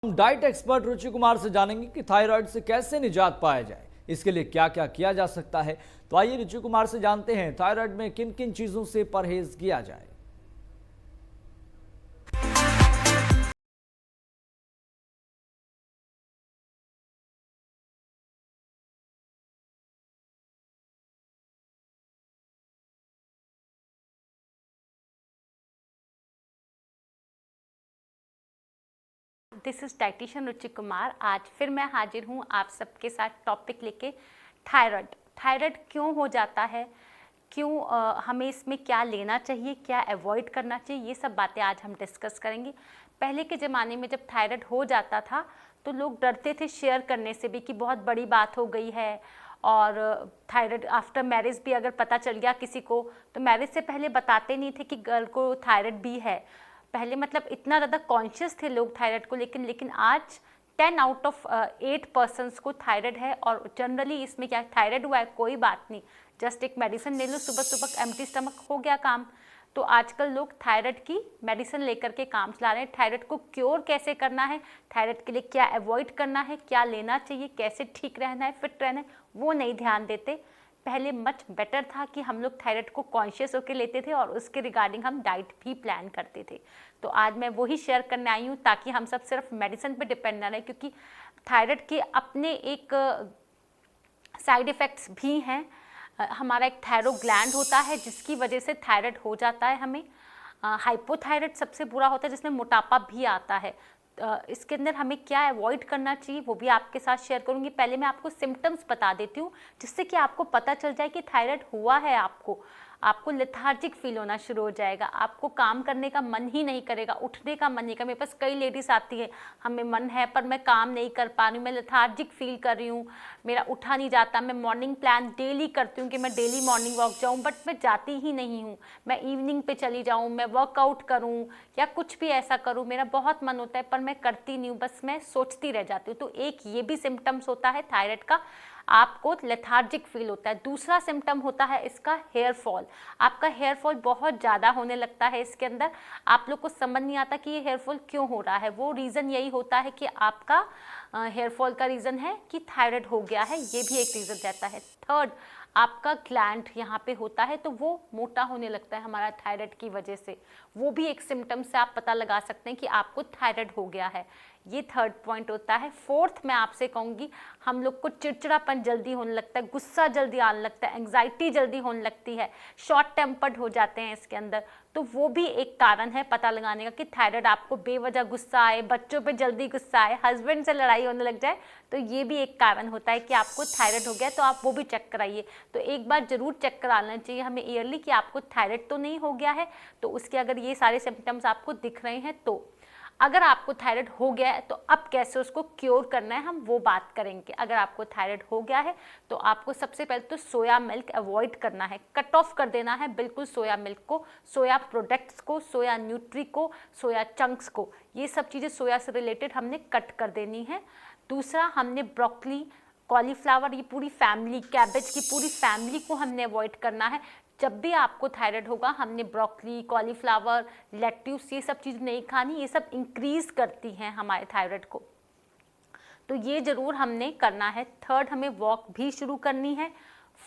हम diet expert रुचि कुमार से जानेंगे कि थायराइड से कैसे निजात पाया जाए, इसके लिए क्या क्या किया जा सकता है। तो आइए रुचि कुमार से जानते हैं थायराइड में किन किन चीजों से परहेज किया जाए। दिस इज डाइटिशियन रुचि कुमार। आज फिर मैं हाजिर हूँ आप सबके साथ टॉपिक लेके थायराइड। थायराइड क्यों हो जाता है, क्यों हमें इसमें क्या लेना चाहिए, क्या अवॉइड करना चाहिए, ये सब बातें आज हम डिस्कस करेंगे। पहले के ज़माने में जब थायराइड हो जाता था तो लोग डरते थे शेयर करने से भी कि बहुत बड़ी बात हो गई है। और थायराइड आफ्टर मैरिज भी अगर पता चल गया किसी को तो मैरिज से पहले बताते नहीं थे कि गर्ल को थायराइड भी है। पहले मतलब इतना ज़्यादा कॉन्शियस थे लोग थायराइड को, लेकिन आज 10 आउट ऑफ 8 पर्सनस को थायराइड है। और जनरली इसमें क्या थायराइड हुआ है कोई बात नहीं, जस्ट एक मेडिसिन ले लो, सुबह सुबह एम्प्टी स्टमक हो गया काम। तो आजकल लोग थायराइड की मेडिसिन लेकर के काम चला रहे हैं। थायराइड को क्योर कैसे करना है, थायराइड के लिए क्या अवॉइड करना है, क्या लेना चाहिए, कैसे ठीक रहना है, फिट रहना है, वो नहीं ध्यान देते। पहले मच बेटर था कि हम लोग थायराइड को कॉन्शियस होकर लेते थे और उसके रिगार्डिंग हम डाइट भी प्लान करते थे। तो आज मैं वही शेयर करने आई हूँ ताकि हम सब सिर्फ मेडिसिन पे डिपेंड ना रहे, क्योंकि थायराइड के अपने एक साइड इफ़ेक्ट्स भी हैं। हमारा एक थायरोइड ग्लैंड होता है जिसकी वजह से थायराइड हो जाता है हमें। हाइपोथायराइड सबसे बुरा होता है जिसमें मोटापा भी आता है। इसके अंदर हमें क्या अवॉइड करना चाहिए वो भी आपके साथ शेयर करूंगी। पहले मैं आपको सिम्टम्स बता देती हूँ जिससे कि आपको पता चल जाए कि थायराइड हुआ है। आपको लेथार्जिक फील होना शुरू हो जाएगा, आपको काम करने का मन ही नहीं करेगा, उठने का मन नहीं करेगा। मेरे पास कई लेडीज आती है, हमें मन है पर मैं काम नहीं कर पा रही हूँ, मैं लेथार्जिक फील कर रही हूँ, मेरा उठा नहीं जाता। मैं मॉर्निंग प्लान डेली करती हूँ कि मैं डेली मॉर्निंग वॉक जाऊँ, बट मैं जाती ही नहीं हूँ। मैं इवनिंग पे चली जाऊँ, मैं वर्कआउट करूँ या कुछ भी ऐसा करूँ, मेरा बहुत मन होता है पर मैं करती नहीं हूँ, बस मैं सोचती रह जाती हूँ। तो एक ये भी सिम्टम्स होता है थायराइड का, आपको लेथार्जिक फील होता है। दूसरा सिम्टम होता है इसका हेयर फॉल। आपका हेयर फॉल बहुत ज़्यादा होने लगता है। इसके अंदर आप लोग को समझ नहीं आता कि ये हेयर फॉल क्यों हो रहा है। वो रीज़न यही होता है कि आपका हेयर फॉल का रीज़न है कि थायराइड हो गया है, ये भी एक रीज़न रहता है। थर्ड, आपका ग्लैंड यहाँ पे होता है तो वो मोटा होने लगता है हमारा थायराइड की वजह से। वो भी एक सिम्टम से आप पता लगा सकते हैं कि आपको थायराइड हो गया है। ये थर्ड पॉइंट होता है। फोर्थ मैं आपसे कहूँगी, हम लोग को चिड़चिड़ापन जल्दी होने लगता है, गुस्सा जल्दी आने लगता है, एंग्जाइटी जल्दी होने लगती है, शॉर्ट टेम्पर्ड हो जाते हैं इसके अंदर। तो वो भी एक कारण है पता लगाने का कि थायराइड आपको बेवजह गुस्सा आए, बच्चों पे जल्दी गुस्सा आए, हस्बैंड से लड़ाई होने लग जाए, तो ये भी एक कारण होता है कि आपको थायराइड हो गया। तो आप वो भी चेक कराइए। तो एक बार जरूर चेक करा लेना चाहिए हमें ईयरली कि आपको थायराइड तो नहीं हो गया है। तो उसके अगर ये सारे सिम्टम्स आपको दिख रहे हैं, तो अगर आपको थायराइड हो गया है तो अब कैसे उसको क्योर करना है हम वो बात करेंगे। अगर आपको थायराइड हो गया है तो आपको सबसे पहले तो सोया मिल्क अवॉइड करना है, कट ऑफ कर देना है बिल्कुल सोया मिल्क को, सोया प्रोडक्ट्स को, सोया न्यूट्री को, सोया चंक्स को, ये सब चीज़ें सोया से रिलेटेड हमने कट कर देनी है। दूसरा, हमने ब्रोकली, कॉलीफ्लावर, ये पूरी फैमिली, कैबेज की पूरी फैमिली को हमने अवॉइड करना है। जब भी आपको थायराइड होगा हमने ब्रोकली, कॉलीफ्लावर, लेट्यूस, ये सब चीज़ नहीं खानी, ये सब इंक्रीज करती हैं हमारे थायराइड को। तो ये ज़रूर हमने करना है। थर्ड, हमें वॉक भी शुरू करनी है।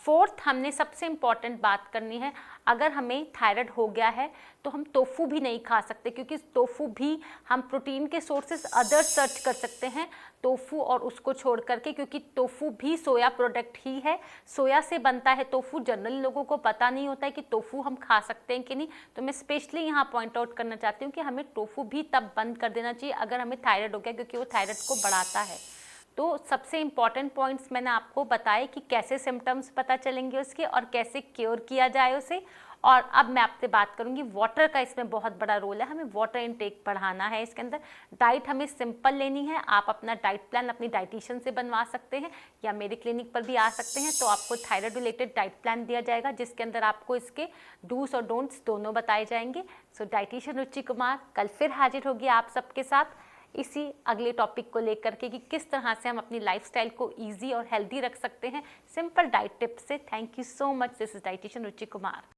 फोर्थ, हमने सबसे इम्पॉर्टेंट बात करनी है, अगर हमें थायराइड हो गया है तो हम टोफू भी नहीं खा सकते, क्योंकि टोफू भी हम प्रोटीन के सोर्सेस अदर सर्च कर सकते हैं टोफू और उसको छोड़ करके, क्योंकि टोफू भी सोया प्रोडक्ट ही है, सोया से बनता है टोफू। जनरली लोगों को पता नहीं होता है कि टोफू हम खा सकते हैं कि नहीं। तो मैं स्पेशली यहाँ पॉइंट आउट करना चाहती हूँ कि हमें टोफू भी तब बंद कर देना चाहिए अगर हमें थायराइड हो गया, क्योंकि वो थायराइड को बढ़ाता है। तो सबसे इम्पॉर्टेंट पॉइंट्स मैंने आपको बताए कि कैसे सिम्टम्स पता चलेंगे उसके और कैसे क्योर किया जाए उसे। और अब मैं आपसे बात करूंगी वाटर का, इसमें बहुत बड़ा रोल है, हमें वाटर इनटेक बढ़ाना है इसके अंदर। डाइट हमें सिंपल लेनी है। आप अपना डाइट प्लान अपनी डाइटिशियन से बनवा सकते हैं या मेरे क्लिनिक पर भी आ सकते हैं। तो आपको थायराइड रिलेटेड डाइट प्लान दिया जाएगा जिसके अंदर आपको इसके डूज और डोंट्स दोनों बताए जाएंगे। सो डाइटिशियन रुचि कुमार कल फिर हाजिर होगी आप सबके साथ इसी अगले टॉपिक को लेकर के कि किस तरह से हम अपनी लाइफस्टाइल को इजी और हेल्दी रख सकते हैं सिंपल डाइट टिप्स से। Thank you so much. This is dietitian Ruchi Kumar.